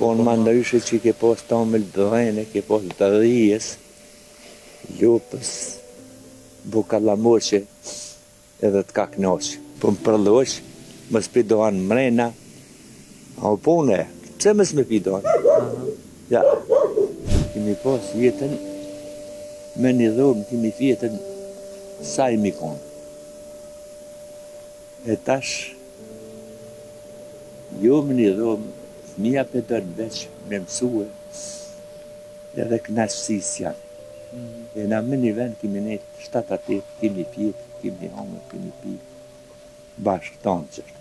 konë ma ndryshe që ke pas tamël dhene, ke pas të dhijes, lupës, bukallamoqe, edhe të kaknoqe. Po më përloq, më spidohan mrena, a u pune, pse më s'me pidohan? Ja, kemi pas jetën, me një dhomë kemi fjetën, sa i mi konë. E tash, jo më një dhomë, fëmija për dërnë veç me mësue, edhe knaqësis janë. E na më një vend kemi nejtë 7-8, kemi pjetë, kemi hongër, kemi pi, bashkë tonë qështë.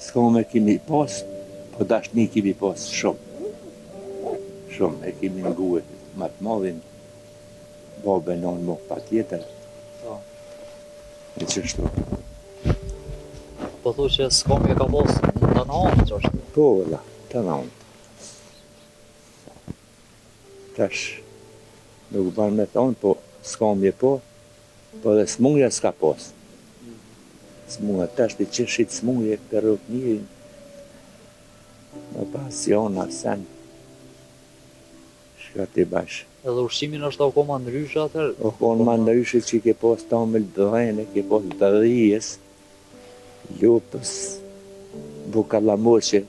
S'kome kemi pas, po dashni kemi pas shumë. Shumë, e kemi nguhe më të madhin, babe non më pa tjetër. E qështu. Po thu që s'kome ka pas të nëhon qështë? Po, la, të nëhon. Tash, nuk banë me thonë, po s'kome po dhe smungja s'ka pas. Smungja, tash të qëshit smungje për rrët njërin, në pasiona, sen, shka t'i bash. Edhe ushqimin është akoma ndryshe atër? O konë ma ndryshe që ke pas tamël dhene, ke pas të dhijes, lupës, bukallamoqe,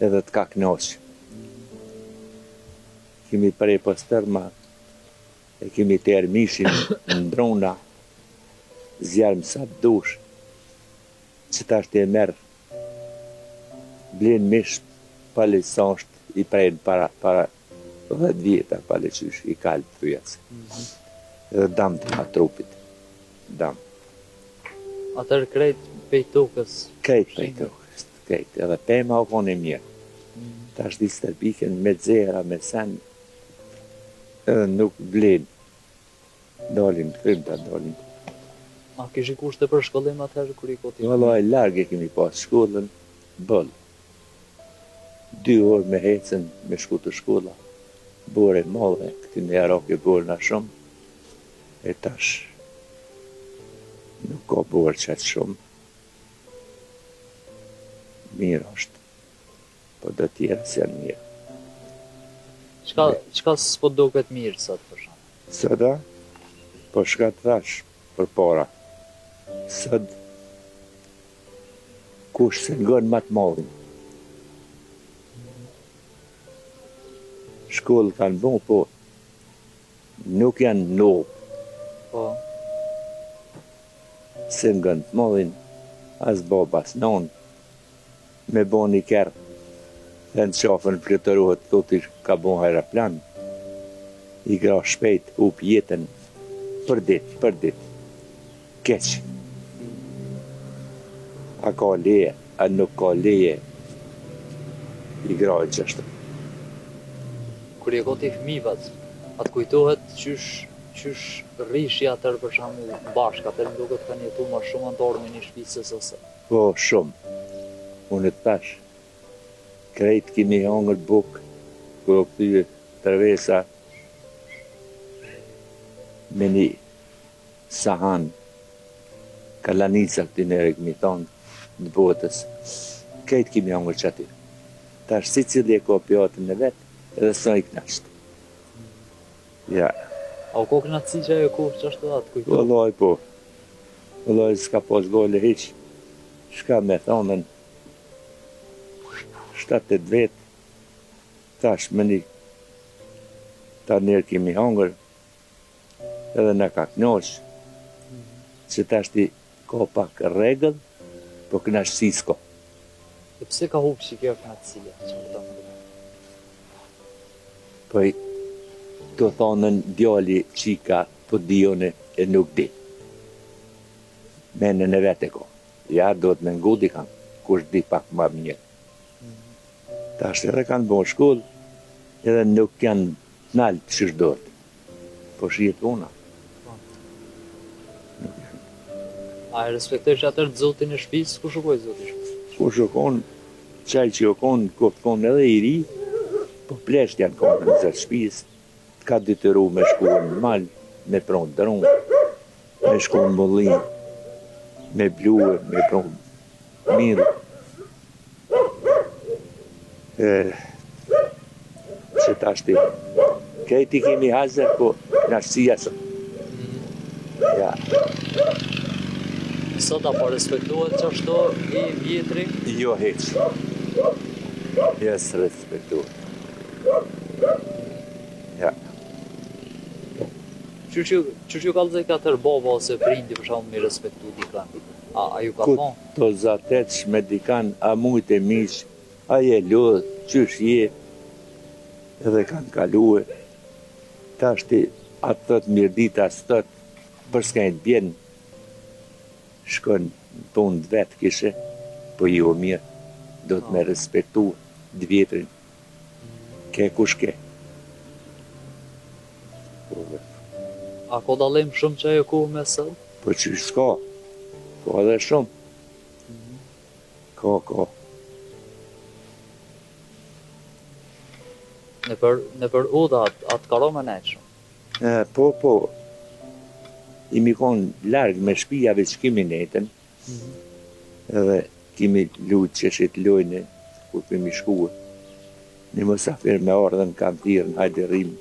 edhe të kaknoqe. Kemi prej pas tërma, e kemi terë mishin në drona, zjarëm sa të dush, që ta është e merë, blenë mish, pali sa është i prejnë para 10 vjeta, pali qysh, i kalë të fyjatës. Edhe dam të ma trupit, dam. Atër krejt pej tukës? Krejt pej tukës, krejt, edhe pema o konë e mirë. Ta është di stërbiken me dzera, me sen, edhe nuk blenë. Dalin, krymta dalin. A kish i kushte për shkollim atëherë kur i koti? Vallaj, larg e kemi pas shkollën, bëll. 2 orë me hecën, me shku të shkolla. Bore madhe, këti në jarak e borë na shumë. E tash, nuk ka borë qëtë shumë. Mirë është, po do tjera se janë mirë. Qka s'po do këtë mirë sot për shumë? Sëda, po shka të thash për para. Sëd, kush se ngën ma të madhin. Shkollë kanë bon, po nuk janë nopë. Po. Se ngën të madhin, as babas non, me bon një kërë. Dhe në qafën plëtërohet, thoti ka bon aeroplan, i gra shpejt, up jetën, për dit, keq. A ka leje, a nuk ka leje, i gra e qështë. Kur je koti fëmivat, atë kujtohet qysh rishi atër për shamu bashkë, atër më duket kanë jetu ma shumë antarë me një shpisë se sëse. Po, shumë. Unë të tash, krejt kemi hangër bukë, kërë o këtyre tërvesa, me një sahan, kalanica këti nere këmi thonë, në botës, krejt kemi hangër që aty. Tash, si cili e ka pjatën në vetë, edhe sa i knashtë. Ja. A u ko knatësi që ajo kohë që ashtë atë kujtohet? Vëllaj, po. Vëllaj, s'ka pas gole hiq, shka me thonën, 7-8 vetë, tash më një, ta njerë kemi hangër, edhe në ka knoq, që tash ti ka pak regëll, po knaqësi s'ko. E pse ka hupë që kjo knatësia, që më të më duke? Po i të thonën djali qika, po dione e nuk di. Menën e vete ko. Ja, do të me ngudi kanë, kush di pak ma mirë. Ta është edhe kanë bon shkollë, edhe nuk janë nalë të qëshdojtë. Po shijet puna. A e respektoj që atër të zotin e shpisë, ku shukoj zotin e shpisë? Ku shukon, qaj që jo konë, ko të konë edhe i ri, po plesht janë konë në zërë shpisë, ka detyru me shku në malë, me pronë dronë, me shku në mollin, me bluë, me pronë mirë, që tashti këti kemi hazër, po nashësia sot. Ja. Sot apo respektohet që ashtu i vjetri? Jo heq. Jes respektohet. Ja. Që ju kallëzë ka tërë baba ose prindi për shumë mi respektu dikan? A ju ka thonë? To zatet me dikan, a mujt e mish, a je lodh, qysh je, edhe kanë kaluë. Tashti atë thot mirë dita, së thot, për s'kajnë bjenë, shkon në punë vetë kishe, po jo mirë, do të me respektu dë vjetrin. Ke kush ke. A ko dalim shumë që ajo ku me sëtë? Po që s'ka, ko edhe shumë. Ko. Në për uda atë karo me nejtë shumë? Po, i mi konë largë me shpijave që kemi netën, edhe kemi lutë që shit lojnë, kur kemi shkuë. Një mësafir me ardhen kam thirë në hajde rrimë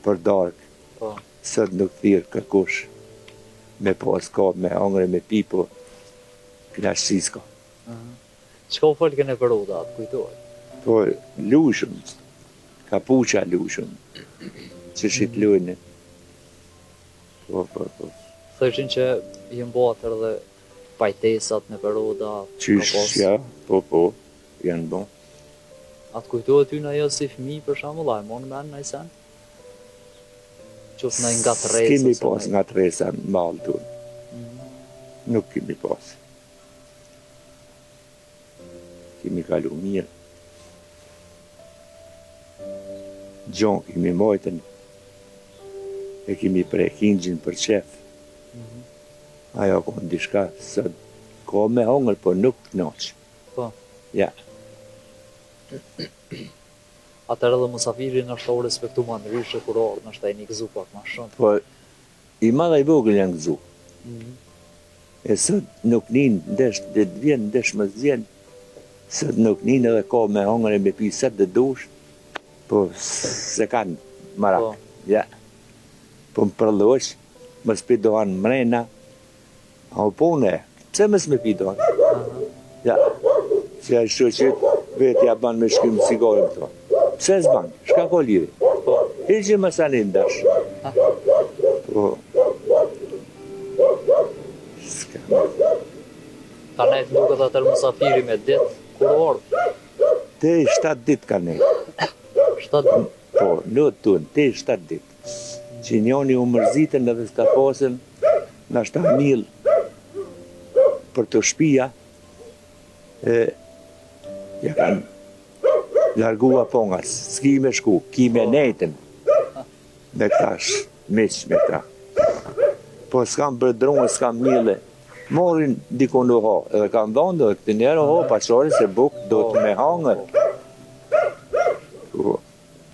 për darkë. Po. Sot nuk thirë kërkush me pas ka, me angre, me pipo, knashësi s'ka. Qka u folke në për uda atë kujtojë? Po, lushëm, kapuqa lushëm, që shit lojnë. Po. Thëshin që jënë bo atër dhe pajtesat në për uda? Qysh, ja, po, janë bon. Atë kujtojë ty në jo si fmi për shamull, a e monë me në sen? Qoftë në nga të rejtë? Kemi pas nga të rejtë në malë tunë. Nuk kemi pas. Kemi kalu mirë. Gjon kemi mojtën. E kemi prej kingjin për qef. Ajo konë dishka, sot ko me hongër, po nuk të knoqë. Po. Ja. Atër edhe musafirin është o respektu ma në ryshe kur orë, nështë e një gëzu pak ma shumë. Po, i madha i vogël janë gëzu. E sot nuk nin ndesh dhe të vjen, ndesh më zjen. Sot nuk nin edhe ka me hongër e me piset dhe dush. Po, se kanë marak. Po. Ja. Po më përlosh, më spidohan mrena. A u pune, pse më s'me pidohan? Ja. Që a shoqit, vetja ban me shkym sigarën këto. Pse s'ban? Shka ko liri? Po. Hiqë më sanin dash. Po. S'ka. Ka nejtë duket atër musafiri me ditë, kur orë? Te 7 dit ka nejtë. 7 ditë. Po, në tunë, te 7 dit. Që njoni u mërzitën edhe s'ka pasën, në ashta milë për të shpia, ja kanë largua pongas, s'ki me shku, ki me nejtën, me këtash, miq me këta. Po s'kam bërdrunë, s'kam milë, morin diko në ho, edhe kam dhonë, dhe këtë njerë ho, pashori se buk, do të me hangër. Po.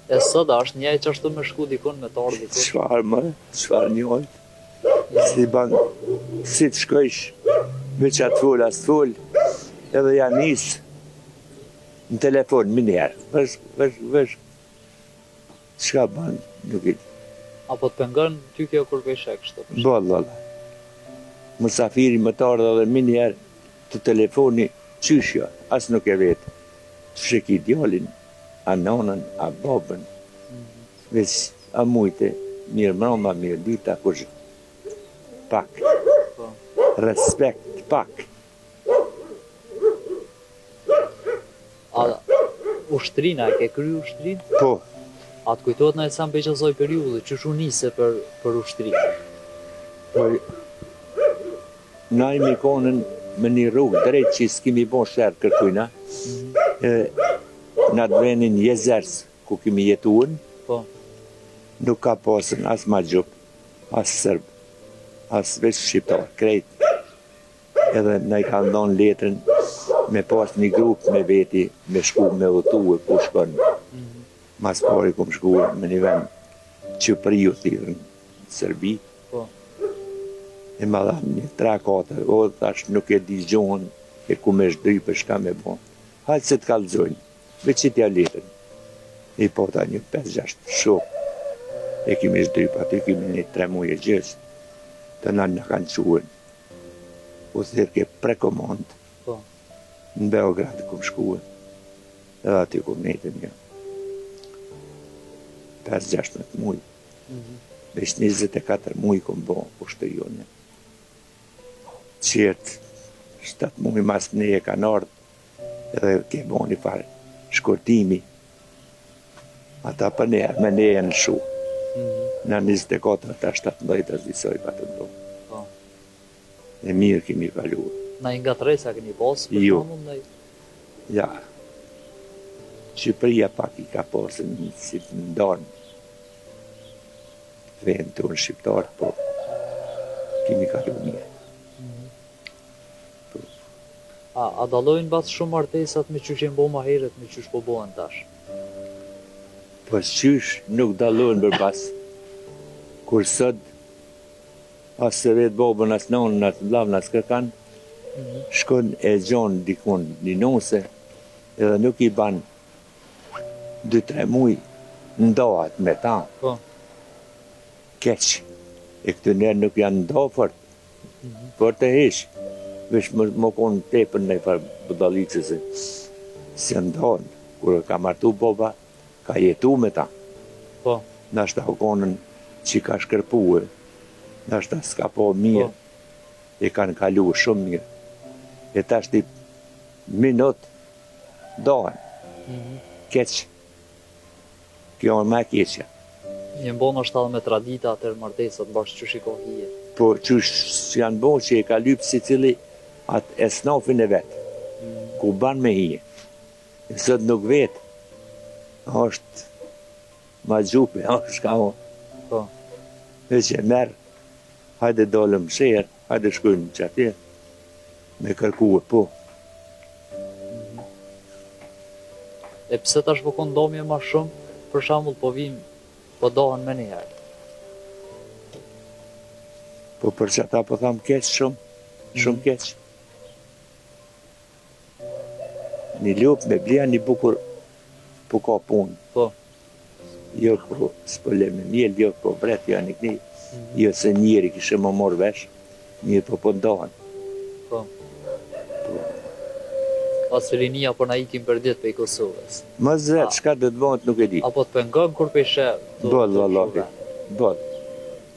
E sot është njej që ashtu me shku dikon me tarë dikon. Qfar njojt? Si ban, si të shkojsh, me qatë full, as të full, edhe janë nisë në telefon, më njerë, vesh, qka ban, nuk i. Apo të pëngën, ty kjo kur peshe kështë? Bolla. Musafiri më tarë dhe më njerë të telefoni, qyshja, as nuk e vetë. Që ki djallin, a nonën, a babën, veç a mujte, mirë mroma, mirë dita, kush pak, respekt pak. A ushtrina, e ke kry ushtrin? Po, A të kujtojt në e sa më peqësoj periudhë, që shu nise për ushtrinë? po, na imi konën me një rrugë drejt që s'kemi bon shërë kërkujna, në atë venin Jezers, ku kemi jetuën, Po. nuk ka pasën as Magjuk, as Sërb, as veç Shqiptar, krejt. Edhe na i kanë dhonë letrën me pas një grupë me veti, me shku me udhëtue ku shkon. Mas pari kum shku me një vend Qëpriu thirën në Serbi. Po. E ma dha një 3-4, o thash nuk e di gjohën, e ku me shdry për shka me bon. Hajtë se të kalzojnë. veç që t'ja letën. I pota një 5-6 shok, e kemi shdryp aty, kemi një 3 muaj e gjës, të në kanë quen. U thirë ke prekomand, Po. në Beograd këm shkuen, edhe aty këm netën një. 5-16 muaj. Veç 24 muaj këm bo, ushtërione. Qertë, 7 muaj mas ne e kanë ardhë, edhe ke bo një farë shkortimi. Ata për ne, me ne e në shu. Në 24, ata 17 zisoj pa të ndo. Po. E mirë kemi kaluar. Na i nga tresa këni posë, për Jo. shembull, ndaj. Ja, Shqipëria pak i ka posën një si të ndonë. Vend të unë shqiptarë, po kemi kalu mirë. A dalojnë bas shumë martesat me qysh jenë bo ma heret, me qysh po bohen tash? Po qysh nuk dalojnë për pas. Kur sot, as se vetë bobën, as nonën, as vlavën, as kërkan, shkon e gjonë dikon një nose, edhe nuk i ban 2-3 muj, ndohat me ta, Po. keq. E këtë njerë nuk janë ndo fort, për të hesh. Vesh më konë tepër në për budalice se se ndonë. Kur ka martu boba, ka jetu me ta. Po. Nashta u konën që ka shkërpue, nashta s'ka po mirë, e kanë kalu shumë mirë. E tash t'i minut dohen, keq. Kjo është më e keqja. Jenë bo në shtalë me tradita atër martesat bashkë qysh i ko hije. Po që janë bo që e ka lypë si cili atë esnafin e vetë, ku ban me hije. E sot nuk vetë, është ma gjupe, është ka o. Po. E që merë, hajde dollëm shërë, hajde shkujnë që atje, me kërkuë, po. E pse tash po kondomje ma shumë, për shembull po vim, po dohen me njëherë. Po për që ata po thamë keq shumë, shumë keq. Një lupë me blia një bukur, po ka punë. Po. Jo po s'pële me mjel, jo po vret, jo një këni. Jo se njeri kishe më morë vesh, njeri po ndohen. Po. As rinia po na ikim për ditë për i Kosovës. Më zvetë, shka dhe të bëhet nuk e di. Apo të pengëm kur për ishe? Bëllë, vallahi, bëllë.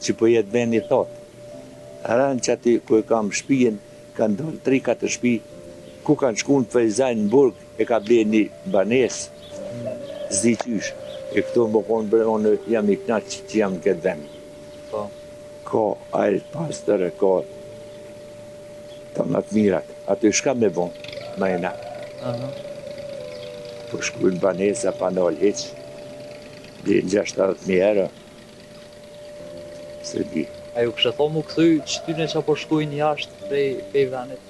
Që po jetë vendi thotë. Aranë që aty ku e kam shpijen, kanë dollë 3-4 shpi, ku kanë shku në Fejzajnë në Burg, e ka ble një banesë, zdi qysh. E këto më konë bre, unë jam i knaqë që jam në këtë vend. Po. Ka ajrë pastërë, ka të natë mirat. Aty shka me bon, ma e na. Po shku në banesa, pa në olë heq, dhe në 60.000 euro. Se di. A ju kështë thonë mu këthy që tyne që po shkujnë jashtë prej venit?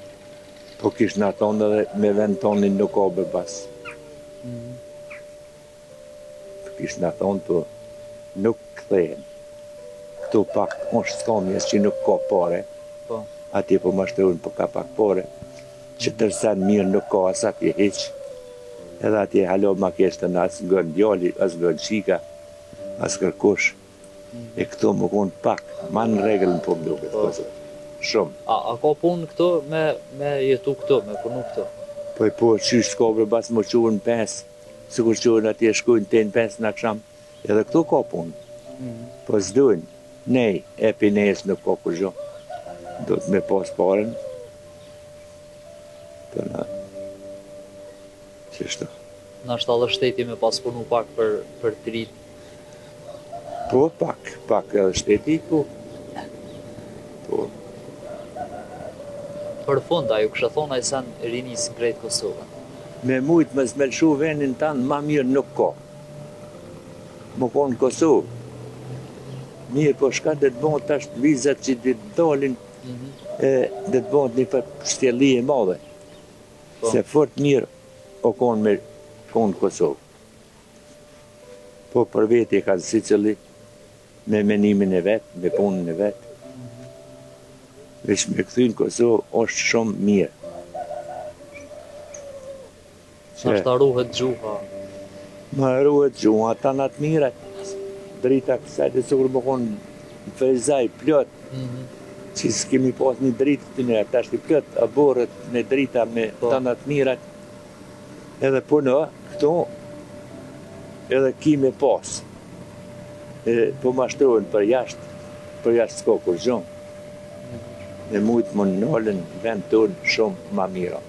Po kish në tonë edhe me vend tonin nuk ka bërbas. Po kish në tonë, po nuk këthejnë. Këtu pak, unë shtomjes që nuk ka pare, Po. atje po mashtrujnë po ka pak pare, që tërsen mirë nuk ka as atje heq. Edhe atje halo ma keshtë në asë ngën djali, asë ngën shika, asë kërkush. E këtu më konë pak, ma në reglën po më duket. Po. Shumë. A ka punë këto me jetu këto, me punu këto? Po qysh s'ka bas më qurën 5, sikur qurën atje shkujnë 8-5 në aksham, edhe këtu ka punë. Po s'dojnë, nej, e pines nuk ka kur gjo. Do të me pas paren. Të na, qështu. Në shtalë shteti me pas punu pak për të rritë. Po, pak edhe shteti, po. Po, Për fund, a ju kështë thonë a i sen rinis krejt Kosovën? me mujtë më zmelshu venin tanë, ma mirë nuk ka. Më konë Kosovë. Mirë, po shka dhe të bënd tash vizat që dhe të dalin, dhe të bënd një për shtjelli e madhe. Po. Se fort mirë o konë me konë Kosovë. Po për veti e ka si cili, me menimin e vetë, me punën e vetë. Vesh me këthy në Kosovë është shumë mirë. Sa shtarohet gjuha. Më ruhet gjuha, ta në të mirat. Drita kësaj të sukur më konë në fejzaj, plot. Që s'kemi pas një dritë të një, ta shti plot, a borët në drita me ta në të mirat. Edhe puno, këto, edhe kime pas. Po mashtrohen për jashtë s'ka kur gjumë. Në mujtë më nëllën vend tonë shumë ma mira.